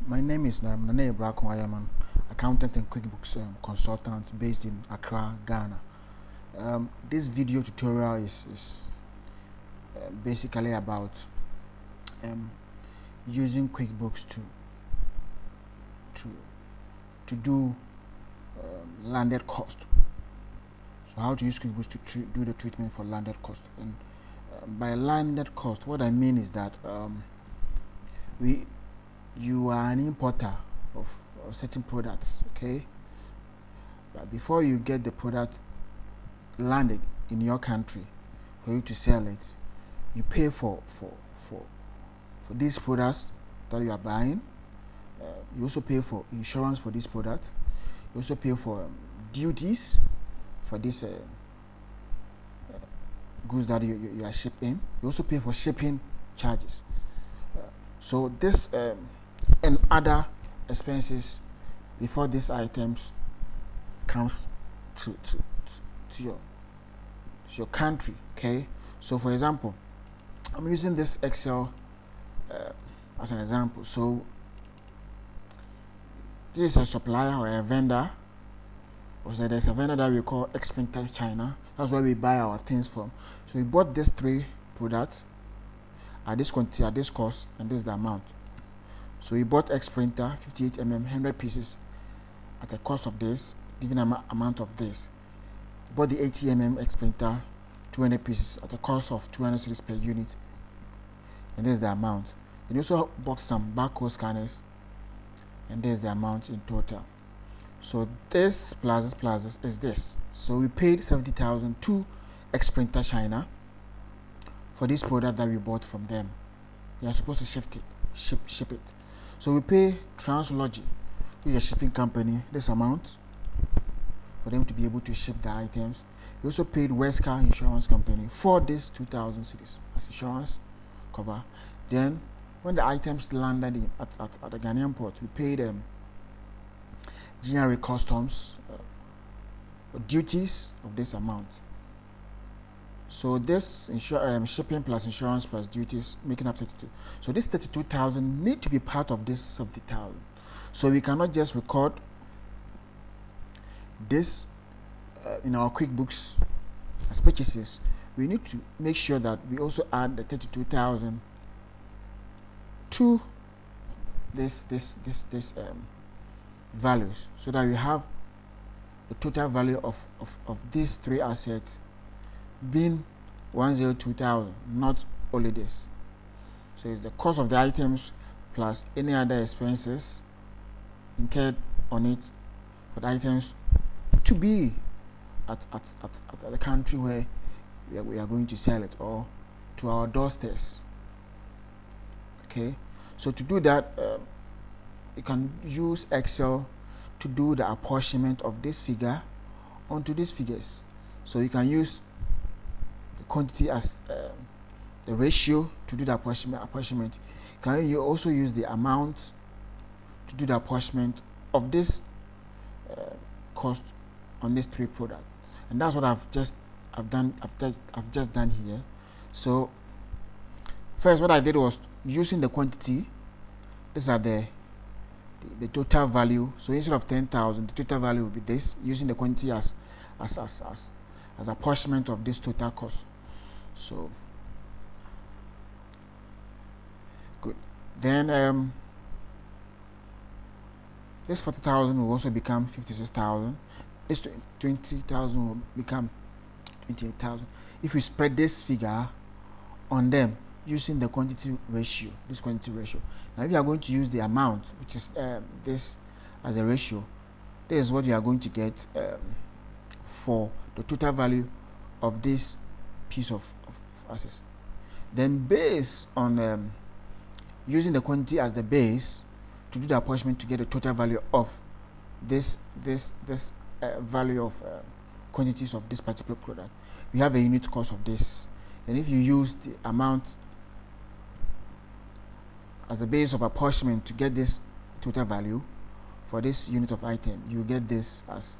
My name is Neburako. I am an accountant and QuickBooks consultant based in Accra, Ghana. This video tutorial is basically about using QuickBooks to do landed cost. So how to use QuickBooks to do the treatment for landed cost. And by landed cost, what I mean is that you are an importer of certain products, okay? But before you get the product landed in your country for you to sell it, you pay for these products that you are buying. You also pay for insurance for this product. You also pay for duties for this goods that you are shipping. You also pay for shipping charges. So this and other expenses before these items comes to your country, okay? So for example, I'm using this Excel as an example. So this is a supplier or a vendor. Also, there's a vendor that we call Xprinter China. That's where we buy our things from. So we bought these 3 products at this quantity, at this cost, and this is the amount. So we bought Xprinter 58mm 100 pieces at a cost of this, given an amount of this. We bought the 80mm Xprinter 200 pieces at a cost of 200 cedis per unit, and this is the amount. Then we also bought some barcode scanners, and this is the amount in total. So this plus this is this. So we paid 70,000 to Xprinter China for this product that we bought from them. They are supposed to ship it. So we pay Translogy, which is a shipping company, this amount for them to be able to ship the items. We also paid Wesker Insurance Company for this 2,000 cedis as insurance cover. Then when the items landed at the Ghanaian port, we paid GRA Customs duties of this amount. So this shipping plus insurance plus duties making up 32. So this 32,000 need to be part of this 70,000. So we cannot just record this in our QuickBooks as purchases. We need to make sure that we also add the 32,000 to this values, so that we have the total value of these 3 assets being 102,000, not only this. So it's the cost of the items plus any other expenses incurred on it for the items to be at the country where we are going to sell it, or to our doorsteps. Okay, so to do that, you can use Excel to do the apportionment of this figure onto these figures. So you can use the quantity as the ratio to do the apportionment. Can you also use the amount to do the apportionment of this cost on these 3 products? And that's what I've just done here. So first, what I did was using the quantity. These are the total value. So instead of 10,000, the total value will be this, using the quantity as apportionment of this total cost. So good. Then this 40,000 will also become 56,000. This 20,000 will become 28,000. If we spread this figure on them using the quantity ratio, this quantity ratio. Now if you are going to use the amount, which is this as a ratio, this is what you are going to get for the total value of this piece of assets. Then based on using the quantity as the base to do the apportionment to get the total value of this value of quantities of this particular product, we have a unit cost of this. And if you use the amount as the base of apportionment to get this total value for this unit of item, you get this as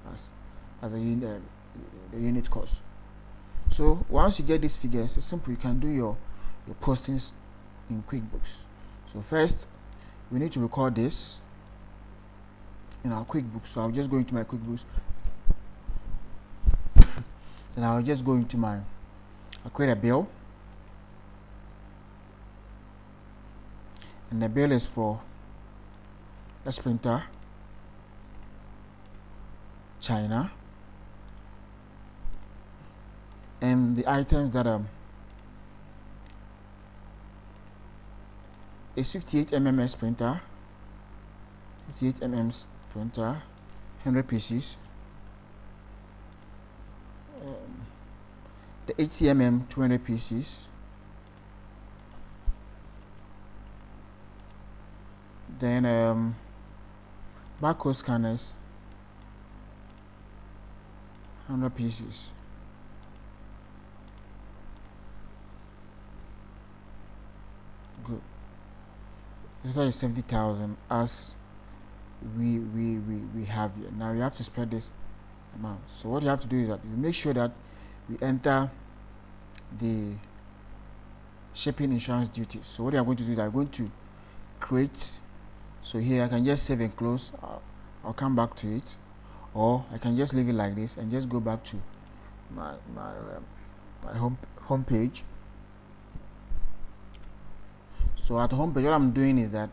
a unit, the unit cost. So once you get these figures, it's simple. You can do your postings in QuickBooks. So first, we need to record this in our QuickBooks. So I'll just go into my QuickBooks, then I'll just go into I'll create a bill, and the bill is for a printer, China, and the items that is 58 mm printer, 58 mm printer, 100 pieces, the 80 mm 200 pieces, then barcode scanners 100 pieces, good. This is 70,000 as we have here. Now you have to spread this amount. So what you have to do is that you make sure that we enter the shipping insurance duties. So what you are going to do is I'm going to create. So here I can just save and close. I'll come back to it, or I can just leave it like this and just go back to my home page. So at the home page, what I'm doing is that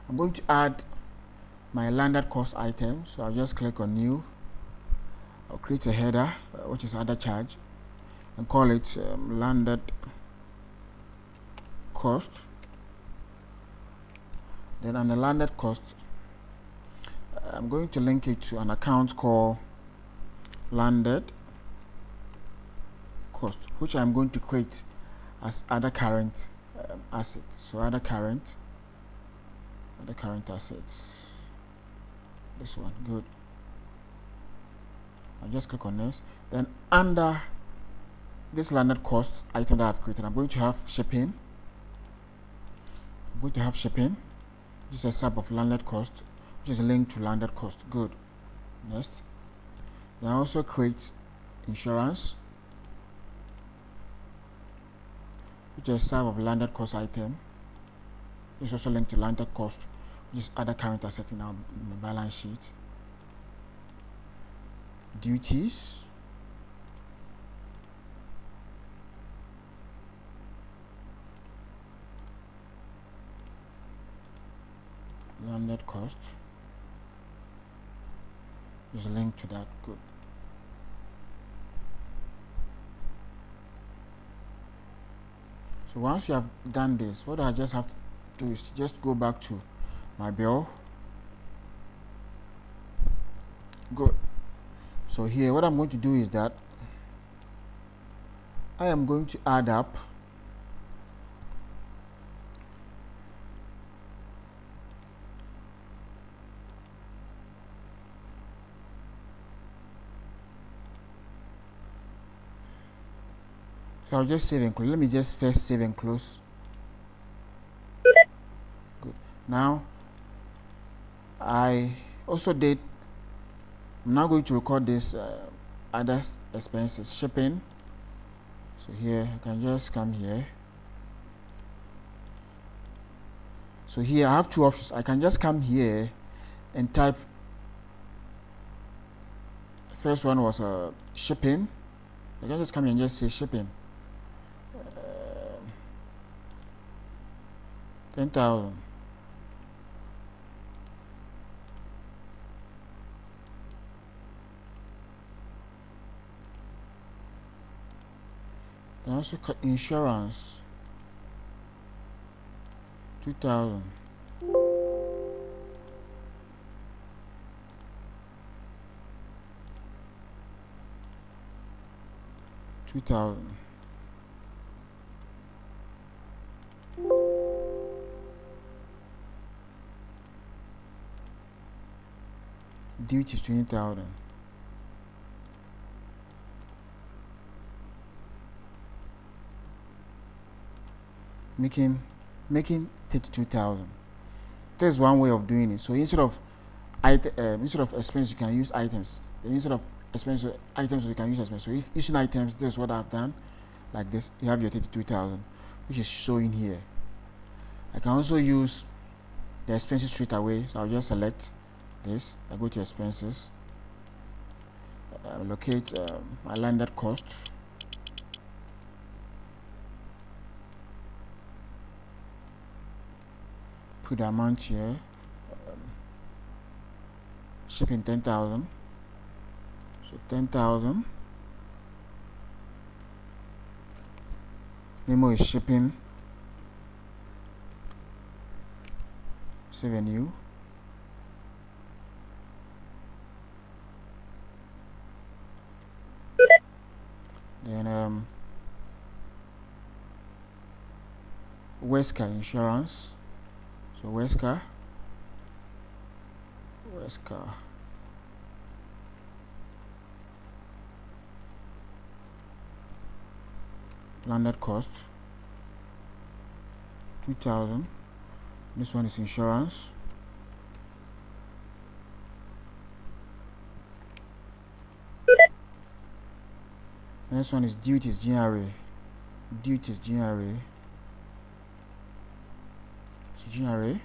I'm going to add my landed cost item. So I'll just click on new. I'll create a header, which is other charge, and call it landed cost. Then on the landed cost, I'm going to link it to an account called landed cost, which I'm going to create as other current assets. So other current assets, this one, good. I'll just click on this. Then under this landed cost item that I've created, I'm going to have shipping. This is a sub of landed cost, which is linked to landed cost, good. Next, then I also create insurance, which is a sub of landed cost item. It's also linked to landed cost, which is other current asset in our balance sheet. Duties, landed cost is linked to that, good. So once you have done this, what I just have to do is just go back to my bill, good. So here what I'm going to do is that I am going to add up so I'll just save and close. Let me just first save and close. Good. Now I also did, I'm now going to record this other expenses, shipping. So here I can just come here. So here I have two options. I can just come here and type, first one was shipping. I can just come here and just say shipping, 10,000. Then also cut insurance, 2,000. Duties 20,000. Making 32,000. There's one way of doing it. So instead of expense, you can use items. Instead of expense items, you can use expense. So if using items, this is what I've done. Like this, you have your 32,000, which is showing here. I can also use the expenses straight away. So I'll just select this. I go to expenses, locate my landed cost, put the amount here, shipping 10,000, so 10,000. Memo is shipping, revenue, then Wesker insurance, so Wesker landed cost 2,000. This one is insurance. And this one is duties, GRA. Duties, GRA. So GRA,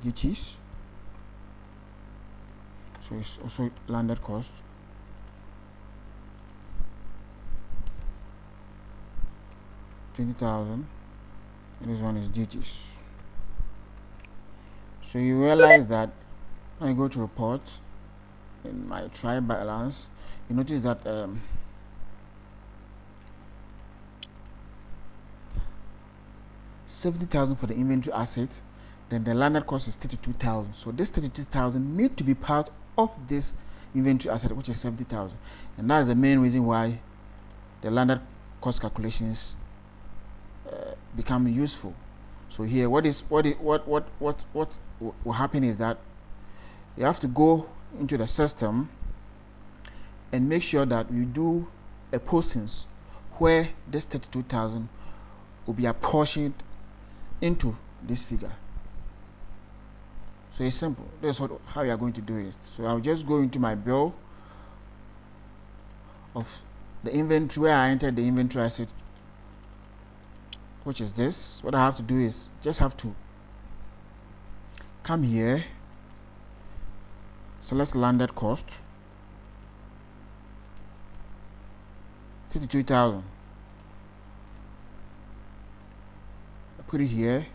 duties. So it's also landed cost. $20,000. And this one is duties. So you realize that when I go to report in my trial balance, you notice that 70,000 for the inventory asset, then the landed cost is 32,000. So this 32,000 need to be part of this inventory asset, which is 70,000, and that is the main reason why the landed cost calculations become useful. So here, what will happen is that you have to go into the system and make sure that you do a postings where this 32,000 will be apportioned into this figure. So it's simple. That's how you are going to do it. So I'll just go into my bill of the inventory where I entered the inventory asset, which is this. What I have to do is just have to come here, select landed cost, 32,000. I put it here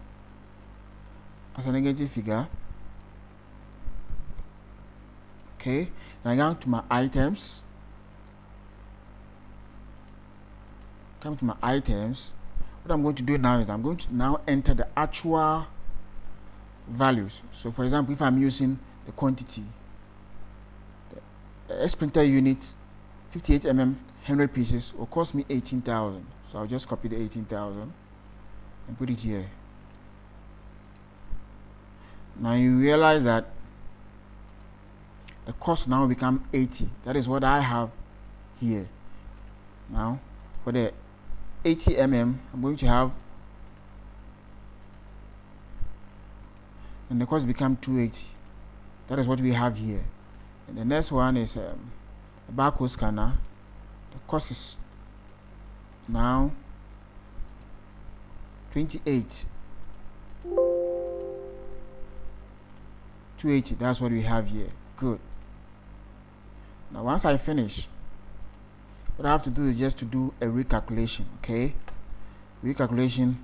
as a negative figure. Okay, now I go to my items. Come to my items. What I'm going to do now is I'm going to now enter the actual values. So for example, if I'm using the quantity, the S printer unit 58 mm 100 pieces will cost me 18,000. So I'll just copy the 18,000 and put it here. Now you realize that the cost now become 80. That is what I have here. Now for the 80 mm, I'm going to have, and the cost become 280. That is what we have here. And the next one is the barcode scanner. The cost is now 28. 280. That's what we have here. Good. Now once I finish, what I have to do is just to do a recalculation. Okay, recalculation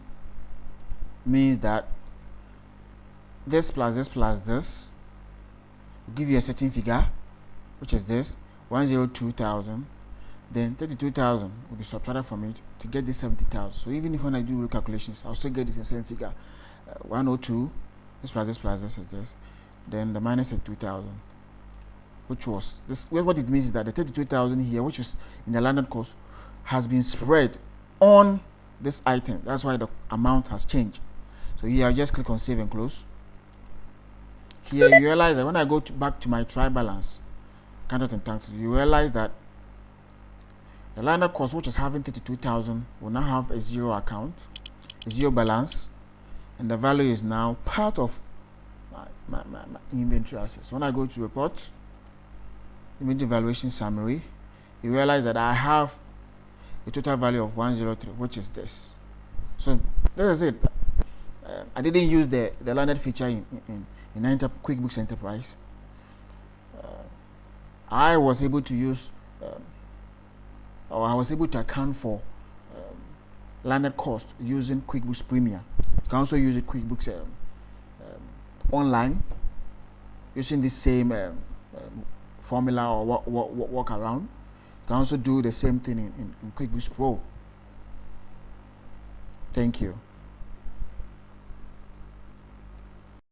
means that this plus this plus this will give you a certain figure, which is this 102,000. Then 32,000 will be subtracted from it to get this 70,000. So even if when I do recalculations, I'll still get this same figure, 102. This plus this plus this is this. Then the minus is 2,000. Which was this. What it means is that the 32,000 here, which is in the landed cost, has been spread on this item. That's why the amount has changed. So here I just click on save and close. Here you realize that when I go back to my trial balance, accountant and tax, you realize that the landed cost, which is having 32,000, will now have a zero account, a zero balance, and the value is now part of my inventory assets. When I go to report, inventory valuation summary, you realize that I have a total value of 103, which is this. So this is it. I didn't use the landed feature in QuickBooks Enterprise. I was able to use, or I was able to account for landed cost using QuickBooks Premier. You can also use it QuickBooks online using the same formula or work around. You can also do the same thing in QuickBooks Pro. Thank you.